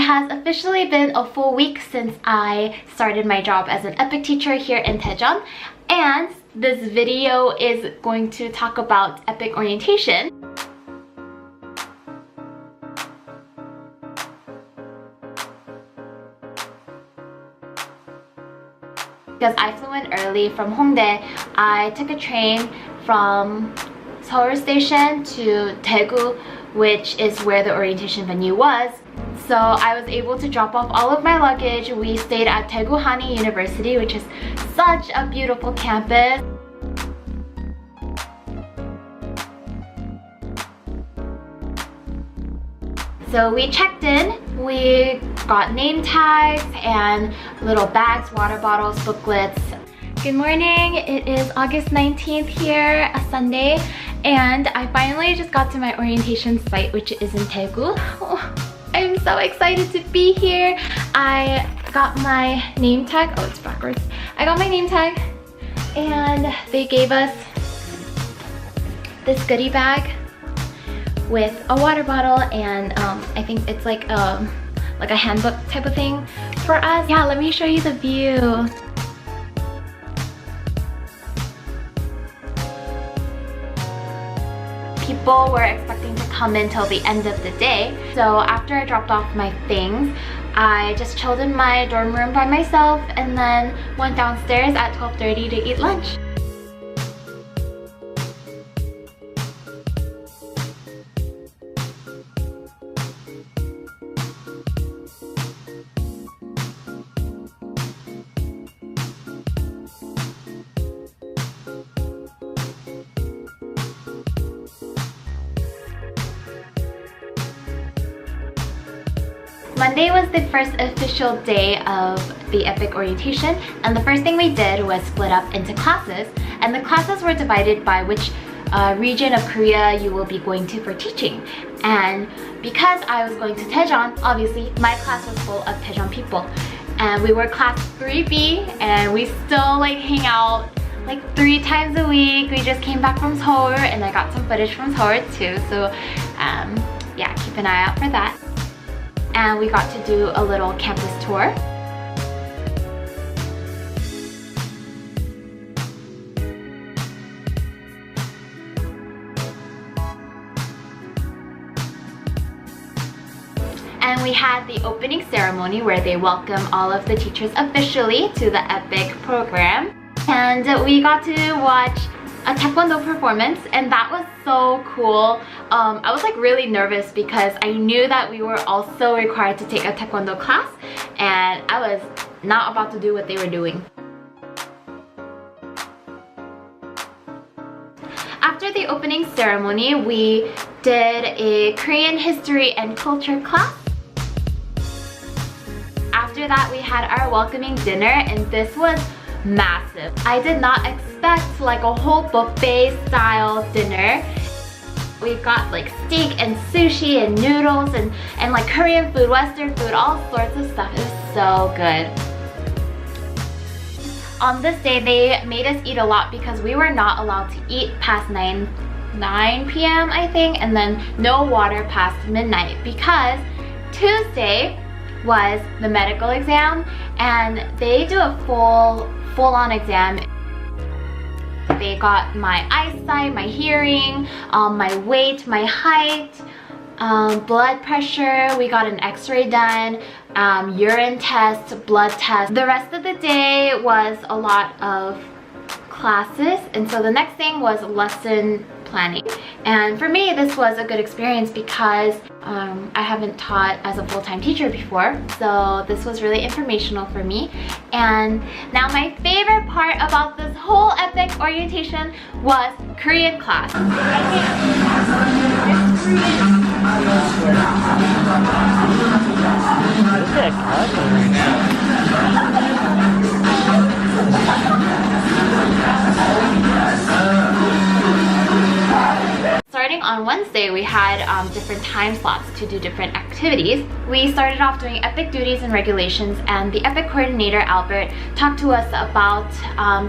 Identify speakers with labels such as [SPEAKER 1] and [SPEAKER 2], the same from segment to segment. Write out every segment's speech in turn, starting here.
[SPEAKER 1] has officially been a full week since I started my job as an EPIK teacher here in Daejeon, and this video is going to talk about EPIK orientation. Because I flew in early from Hongdae, I took a train from Seoul Station to Daegu, which is where the orientation venue was. So I was able to drop off all of my luggage. We stayed at Daegu Haany University, which is such a beautiful campus. So we checked in, we got name tags and little bags, water bottles, booklets. Good morning, it is August 19th here, a Sunday, and I finally just got to my orientation site, which is in Daegu. Oh, I'm so excited to be here. I got my name tag. Oh, it's backwards. I got my name tag and they gave us this goodie bag with a water bottle and I think it's like a handbook type of thing for us. Yeah, let me show you the view. People were expecting to come in till the end of the day. So after I dropped off my things, I just chilled in my dorm room by myself and then went downstairs at 12:30 to eat lunch. Monday was the first official day of the EPIK orientation, and the first thing we did was split up into classes, and the classes were divided by which region of Korea you will be going to for teaching. And because I was going to Daejeon, obviously my class was full of Daejeon people, and we were class 3B, and we still like hang out like 3 times a week. We just came back from Seoul, and I got some footage from Seoul too, so yeah, keep an eye out for that. And we got to do a little campus tour. And we had the opening ceremony where they welcome all of the teachers officially to the EPIK program. And we got to watch a taekwondo performance, and that was so cool. I was like really nervous because I knew that we were also required to take a taekwondo class, and I was not about to do what they were doing. After the opening ceremony, we did a Korean history and culture class. After that, we had our welcoming dinner, and this was massive. I did not expect like a whole buffet style dinner. We got like steak and sushi and noodles and like Korean food, Western food, all sorts of stuff. It was so good. On this day, they made us eat a lot because we were not allowed to eat past 9 p.m. I think, and then no water past midnight because Tuesday was the medical exam, and they do a full-on exam. They got my eyesight, my hearing, my weight, my height, blood pressure. We got an x-ray done, urine test, blood test. The rest of the day was a lot of classes, and so the next thing was lesson planning. And for me, this was a good experience because I haven't taught as a full-time teacher before, so this was really informational for me. And now my favorite part about this whole EPIK orientation was Korean class. Starting on Wednesday, we had different time slots to do different activities. We started off doing EPIK duties and regulations, and the EPIK coordinator, Albert, talked to us about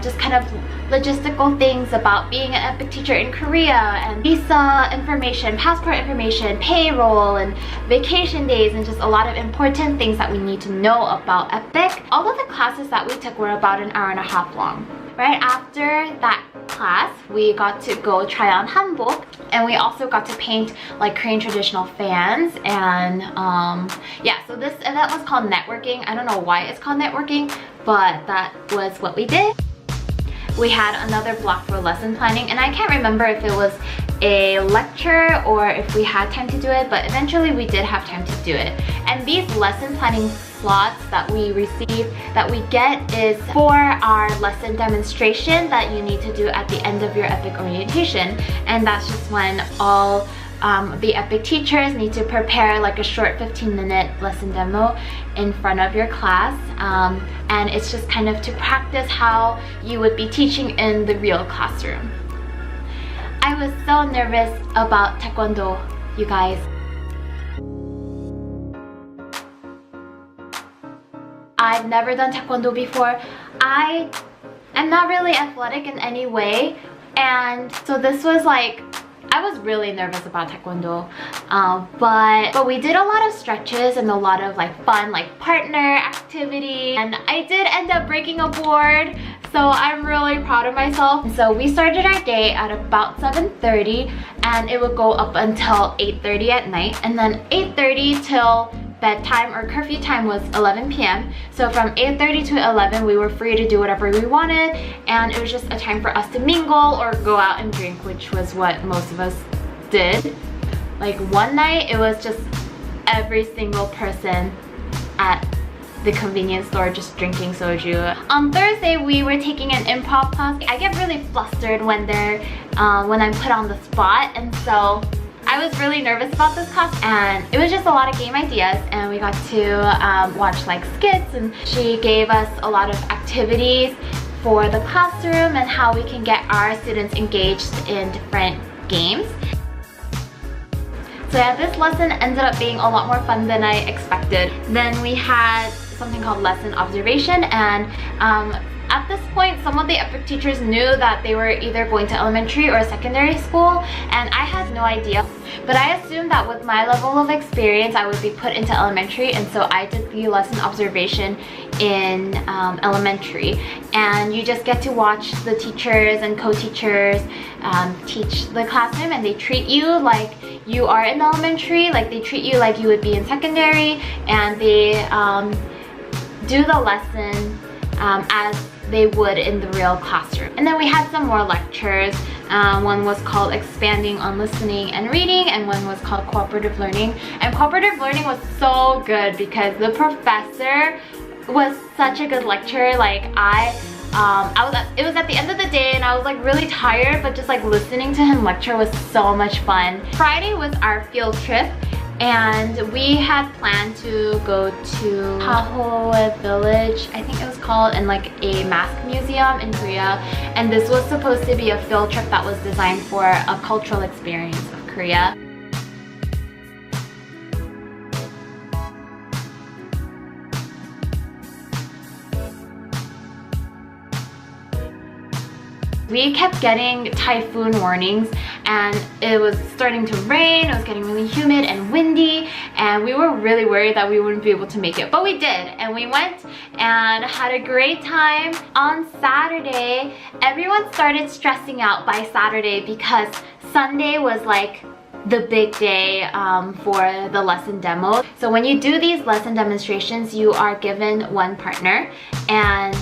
[SPEAKER 1] just kind of logistical things about being an EPIK teacher in Korea, and visa information, passport information, payroll, and vacation days, and just a lot of important things that we need to know about EPIK. All of the classes that we took were about an hour and a half long. Right after that class, we got to go try on hanbok, and we also got to paint like Korean traditional fans. And yeah, so this event was called networking. I don't know why it's called networking, but that was what we did. We had another block for lesson planning, and I can't remember if it was a lecture or if we had time to do it, but eventually we did have time to do it. And these lesson planning slots that we receive, that we get, is for our lesson demonstration that you need to do at the end of your EPIK orientation. And that's just when all the EPIK teachers need to prepare like a short 15-minute lesson demo in front of your class, and it's just kind of to practice how you would be teaching in the real classroom. I was so nervous about Taekwondo, you guys. I've never done Taekwondo before. I am not really athletic in any way, and so this was like, I was really nervous about Taekwondo, but we did a lot of stretches and a lot of like fun like partner activity, and I did end up breaking a board, so I'm really proud of myself. So we started our day at about 7:30, and it would go up until 8:30 at night, and then 8:30 till bedtime or curfew time was 11 p.m. So from 8:30 to 11 we were free to do whatever we wanted, and it was just a time for us to mingle or go out and drink, which was what most of us did. Like one night it was just every single person at the convenience store just drinking soju. On Thursday we were taking an improv class. I get really flustered when I'm put on the spot, and so I was really nervous about this class, and it was just a lot of game ideas, and we got to watch like skits, and she gave us a lot of activities for the classroom and how we can get our students engaged in different games. So yeah, this lesson ended up being a lot more fun than I expected. Then we had something called lesson observation, and at this point, some of the EPIK teachers knew that they were either going to elementary or secondary school, and I had no idea. But I assumed that with my level of experience, I would be put into elementary, and so I did the lesson observation in elementary. And you just get to watch the teachers and co-teachers teach the classroom, and they treat you like you are in elementary, like they treat you like you would be in secondary, and they do the lesson as they would in the real classroom. And then we had some more lectures. One was called Expanding on Listening and Reading, and one was called Cooperative Learning. And Cooperative Learning was so good because the professor was such a good lecturer. Like it was at the end of the day, and I was like really tired, but just like listening to him lecture was so much fun. Friday was our field trip, and we had planned to go to Daegu Village, I think it was called, and like a mask museum in Korea. And this was supposed to be a field trip that was designed for a cultural experience of Korea. We kept getting typhoon warnings, and it was starting to rain, it was getting really humid and windy, and we were really worried that we wouldn't be able to make it. But we did, and we went and had a great time. On Saturday, everyone started stressing out by Saturday because Sunday was like the big day for the lesson demo. So when you do these lesson demonstrations, you are given one partner and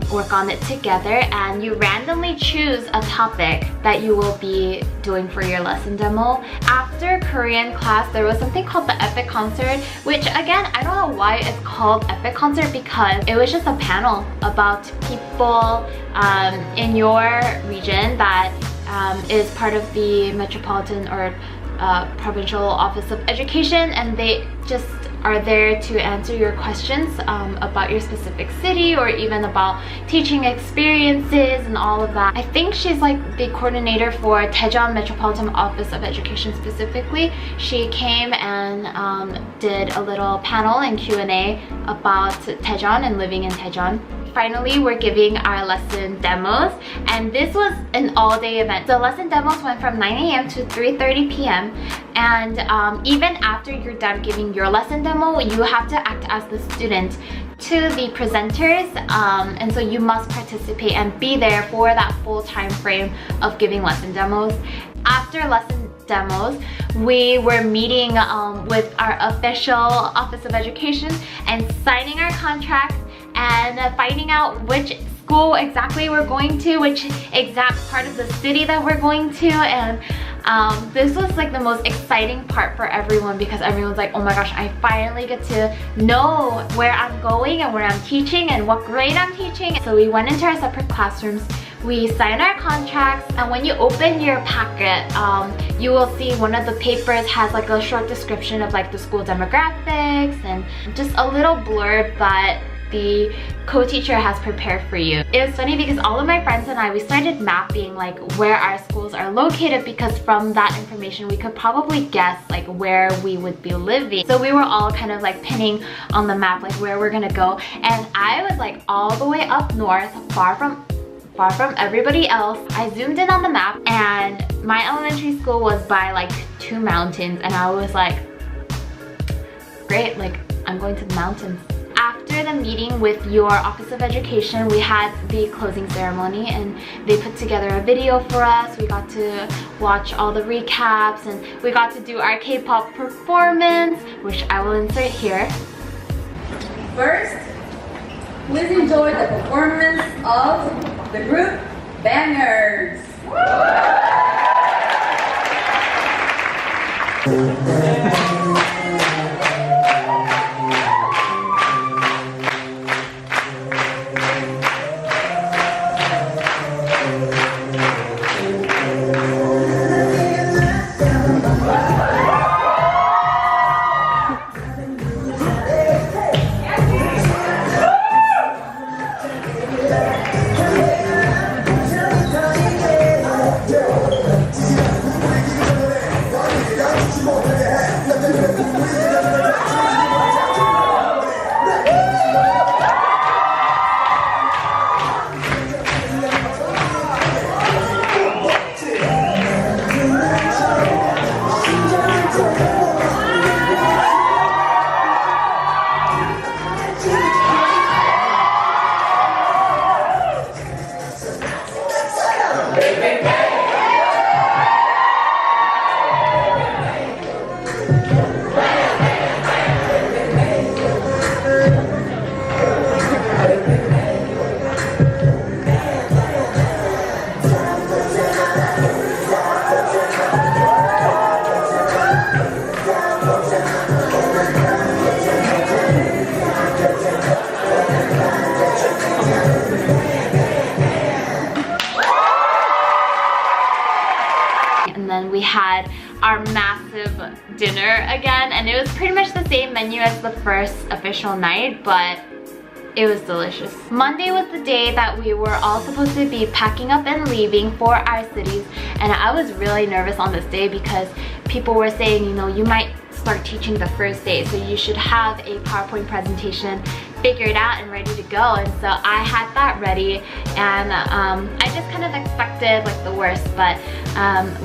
[SPEAKER 1] work on it together, and you randomly choose a topic that you will be doing for your lesson demo. After Korean class, there was something called the EPIK concert, which again, I don't know why it's called EPIK concert, because it was just a panel about people in your region that is part of the Metropolitan or Provincial Office of Education, and they just are there to answer your questions about your specific city or even about teaching experiences and all of that. I think she's like the coordinator for Daejeon Metropolitan Office of Education specifically. She came and did a little panel and Q&A about Daejeon and living in Daejeon. Finally, we're giving our lesson demos, and this was an all-day event. The lesson demos went from 9 a.m. to 3:30 p.m. and even after you're done giving your lesson demo, you have to act as the student to the presenters, and so you must participate and be there for that full time frame of giving lesson demos. After lesson demos, we were meeting with our official Office of Education and signing our contracts and finding out which school exactly we're going to, which exact part of the city that we're going to. And this was like the most exciting part for everyone because everyone's like, oh my gosh, I finally get to know where I'm going and where I'm teaching and what grade I'm teaching. So we went into our separate classrooms, we signed our contracts, and when you open your packet, you will see one of the papers has like a short description of like the school demographics and just a little blurb that the co-teacher has prepared for you. It was funny because all of my friends and I, we started mapping like where our schools are located, because from that information we could probably guess like where we would be living. So we were all kind of like pinning on the map like where we're gonna go, and I was like all the way up north, far from everybody else. I zoomed in on the map and my elementary school was by like 2 mountains, and I was like, great, like I'm going to the mountains. After the meeting with your Office of Education, we had the closing ceremony and they put together a video for us. We got to watch all the recaps and we got to do our K-pop performance, which I will insert here.
[SPEAKER 2] First, please enjoy the performance of the group Bangers.
[SPEAKER 1] And then we had our massive dinner again, and it was pretty much the same menu as the first official night, but it was delicious. Monday was the day that we were all supposed to be packing up and leaving for our cities, and I was really nervous on this day because people were saying, you know, you might start teaching the first day, so you should have a PowerPoint presentation figured out and ready to go. And so I had that ready, and I just kind of expected like the worst, but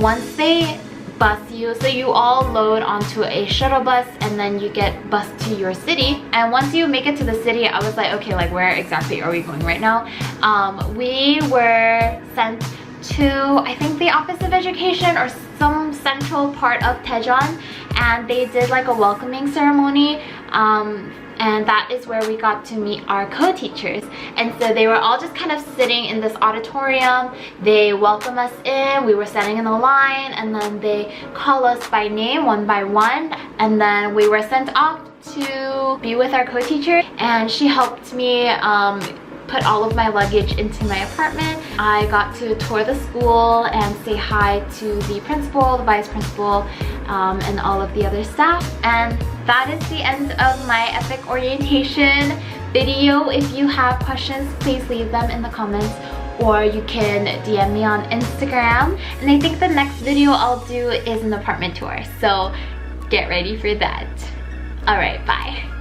[SPEAKER 1] once they bus you, so you all load onto a shuttle bus and then you get bused to your city, and once you make it to the city, I was like, okay, like where exactly are we going right now? We were sent to, I think, the Office of Education or some central part of Daejeon, and they did like a welcoming ceremony, and that is where we got to meet our co-teachers. And so they were all just kind of sitting in this auditorium. They welcomed us in, we were standing in a line, and then they call us by name one by one, and then we were sent off to be with our co-teacher, and she helped me put all of my luggage into my apartment. I got to tour the school and say hi to the principal, the vice principal, and all of the other staff. And that is the end of my EPIK orientation video. If you have questions, please leave them in the comments, or you can DM me on Instagram. And I think the next video I'll do is an apartment tour, so get ready for that. Alright, bye.